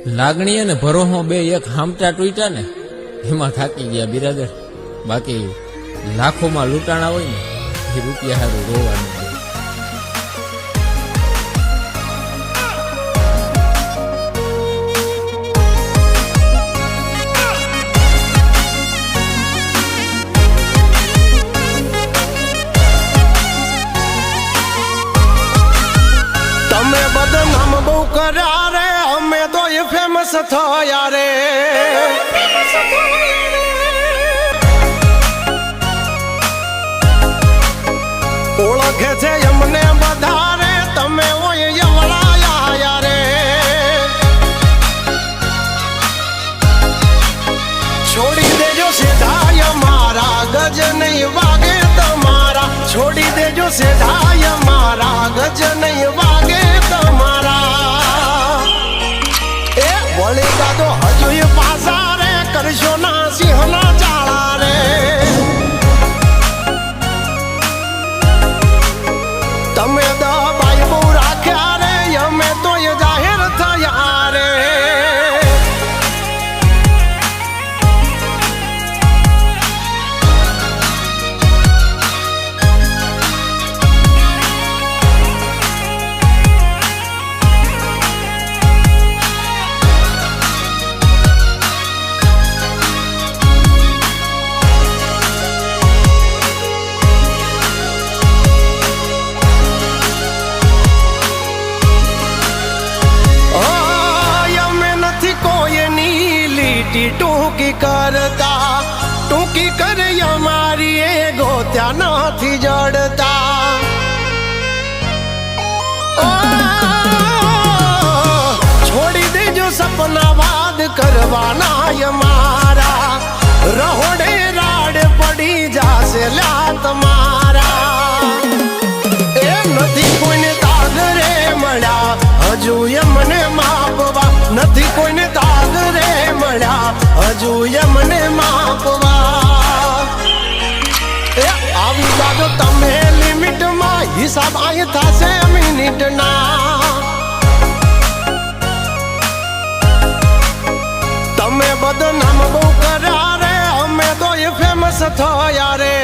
લાગણી અને ભરોહો બે એક હામટા તૂટ્યા ને એમાં થાકી ગયા બિરાદર. બાકી લાખોમાં લૂંટાણા હોય ને એ રૂપિયા હારું રોવાનું. તમે બદનામ બહુ કર્યા રે, અમે તો એ ફેમસ થયા રે. ઓળખે છે એમને બધા રે, તમે હોય એવડાયા રે. છોડી દેજો સીધાય મારા, ગજ નહીં વાગે તમારા. છોડી દેજો સીધાય મારા, ગજ નહીં વાગે તમારા. એ વળી દાદો હજુ એ પાસા રે, કરશો ના સિંહના ચાળા રે. તમે દબાઈ બહુ રાખ્યા રે, અમે તો એ જાહેર થયા રે. ટૂંકી કરતા, ટૂંકી કરે અમારી એ ગોત્યા નથી જડતા. છોડી દેજો સપના વાદ કરવાના અમારા, રહોડે રાડ પડી જાશે લ્યા તમારા. એ નથી કોઈને તાગ રે મળ્યા, હજુ એમને માપવા નથી કોઈને તાગ રે મળ્યા, હજુ એમને માપવા. એ આવી જાજો તમે લિમિટમાં, હિસાબ અહીં થશે મિનિટના. તમે બદનામ બહુ કર્યા રે, અમે તો એ ફેમસ થયા રે.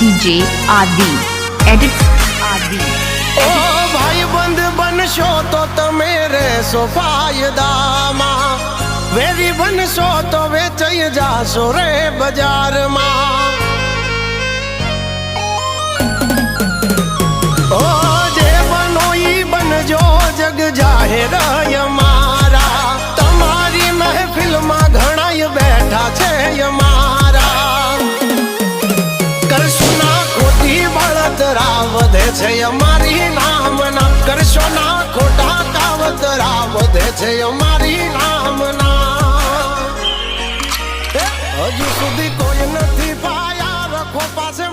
DJ આદિ એડિટ આદિ. ઓ ભાઈ બંધ બનશો તો તમે રહેશો ફાયદામાં, વેરી બનશો તો વેચાઈ જાશો રે બજારમાં. ઓ જે બનો ઈ બનજો, જગ જાહેર અમારા. તમારી મહેફિલમાં ઘણાય બેઠા છે અમારા. કરશો ના ખોટી બળતરા વધે છે અમારી નામના. કરશો ના ખોટા કાવતરા વધે છે અમારી નામના. હજુ સુધી કોઈ નથી પાયા, રખો પાસે